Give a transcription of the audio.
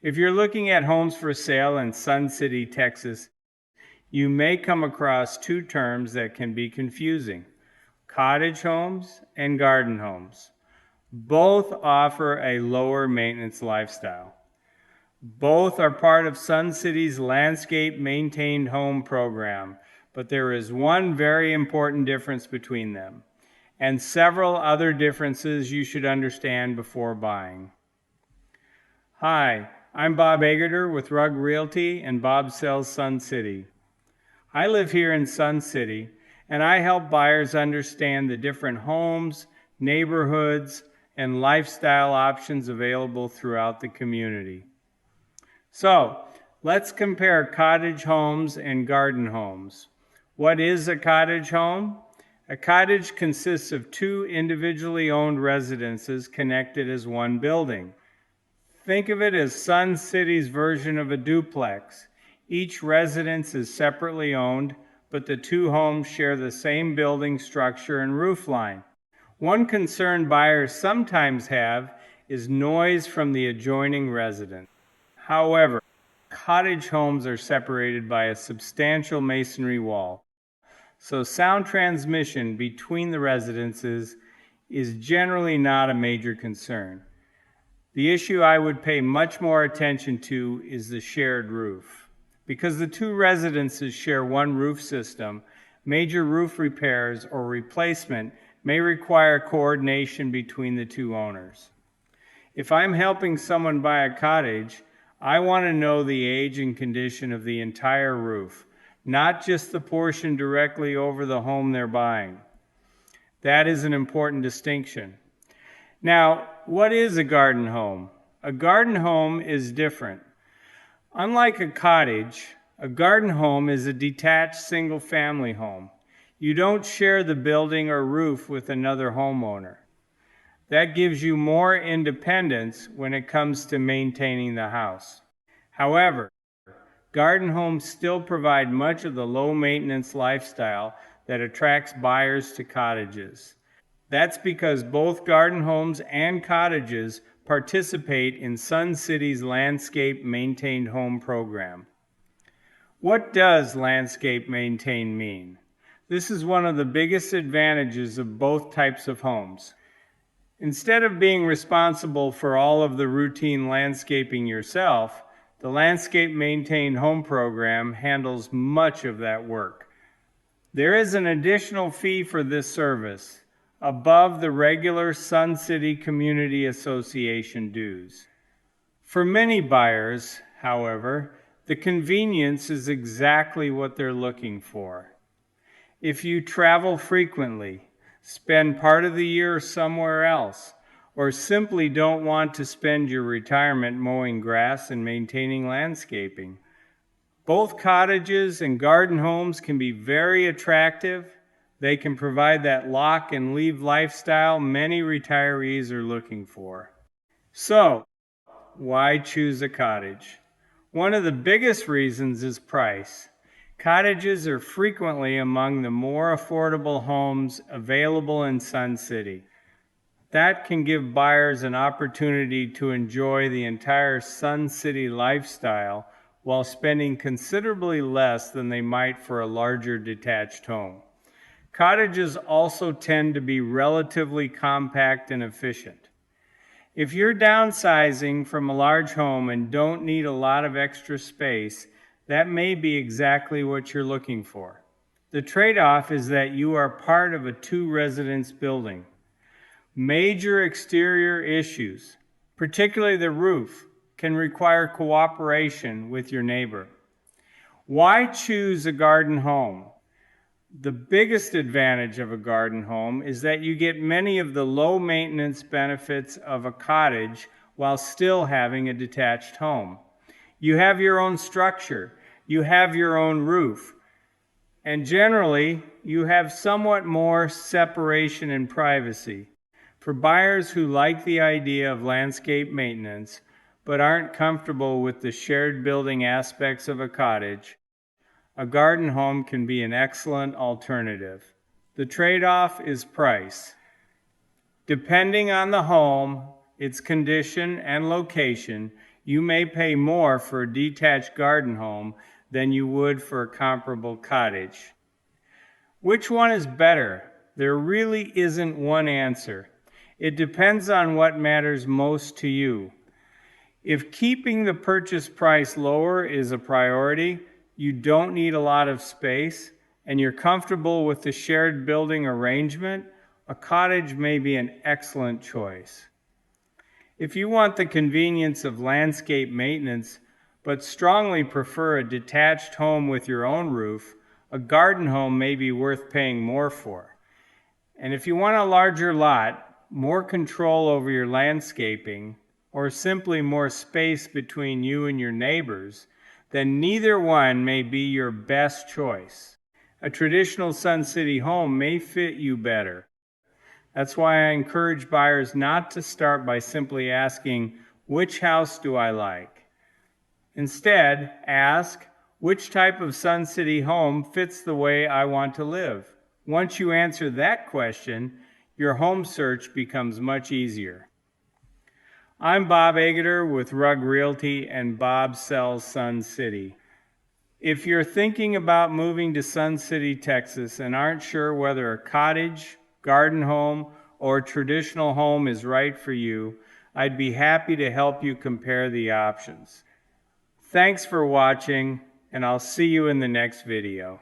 If you're looking at homes for sale in Sun City, Texas, you may come across two terms that can be confusing: cottage homes and garden homes. Both offer a lower maintenance lifestyle. Both are part of Sun City's landscape maintained home program, but there is one very important difference between them, and several other differences you should understand before buying. Hi, I'm Bob Aegerter with Rugg Realty and Bob Sells Sun City. I live here in Sun City, and I help buyers understand the different homes, neighborhoods, and lifestyle options available throughout the community. So, let's compare cottage homes and garden homes. What is a cottage home? A cottage consists of two individually owned residences connected as one building. Think of it as Sun City's version of a duplex. Each residence is separately owned, but the two homes share the same building structure and roof line. One concern buyers sometimes have is noise from the adjoining residence. However, cottage homes are separated by a substantial masonry wall, so sound transmission between the residences is generally not a major concern. The issue I would pay much more attention to is the shared roof. Because the two residences share one roof system, major roof repairs or replacement may require coordination between the two owners. If I'm helping someone buy a cottage, I want to know the age and condition of the entire roof, not just the portion directly over the home they're buying. That is an important distinction. Now, what is a garden home? A garden home is different. Unlike a cottage, a garden home is a detached single-family home. You don't share the building or roof with another homeowner. That gives you more independence when it comes to maintaining the house. However, garden homes still provide much of the low-maintenance lifestyle that attracts buyers to cottages. That's because both garden homes and cottages participate in Sun City's Landscape Maintained Home program. What does landscape maintained mean? This is one of the biggest advantages of both types of homes. Instead of being responsible for all of the routine landscaping yourself, the Landscape Maintained Home program handles much of that work. There is an additional fee for this service, above the regular Sun City Community Association dues. For many buyers, however, the convenience is exactly what they're looking for. If you travel frequently, spend part of the year somewhere else, or simply don't want to spend your retirement mowing grass and maintaining landscaping, both cottages and garden homes can be very attractive. They can provide that lock and leave lifestyle many retirees are looking for. So, why choose a cottage? One of the biggest reasons is price. Cottages are frequently among the more affordable homes available in Sun City. That can give buyers an opportunity to enjoy the entire Sun City lifestyle while spending considerably less than they might for a larger detached home. Cottages also tend to be relatively compact and efficient. If you're downsizing from a large home and don't need a lot of extra space, that may be exactly what you're looking for. The trade-off is that you are part of a two-residence building. Major exterior issues, particularly the roof, can require cooperation with your neighbor. Why choose a garden home? The biggest advantage of a garden home is that you get many of the low maintenance benefits of a cottage while still having a detached home. You have your own structure, you have your own roof, and generally you have somewhat more separation and privacy. For buyers who like the idea of landscape maintenance but aren't comfortable with the shared building aspects of a cottage, a garden home can be an excellent alternative. The trade-off is price. Depending on the home, its condition, and location, you may pay more for a detached garden home than you would for a comparable cottage. Which one is better? There really isn't one answer. It depends on what matters most to you. If keeping the purchase price lower is a priority, you don't need a lot of space, and you're comfortable with the shared building arrangement, a cottage may be an excellent choice. If you want the convenience of landscape maintenance, but strongly prefer a detached home with your own roof, a garden home may be worth paying more for. And if you want a larger lot, more control over your landscaping, or simply more space between you and your neighbors, then neither one may be your best choice. A traditional Sun City home may fit you better. That's why I encourage buyers not to start by simply asking, which house do I like? Instead, ask, which type of Sun City home fits the way I want to live? Once you answer that question, your home search becomes much easier. I'm Bob Aegerter with Rugg Realty and Bob Sells Sun City. If you're thinking about moving to Sun City, Texas, and aren't sure whether a cottage, garden home, or traditional home is right for you, I'd be happy to help you compare the options. Thanks for watching, and I'll see you in the next video.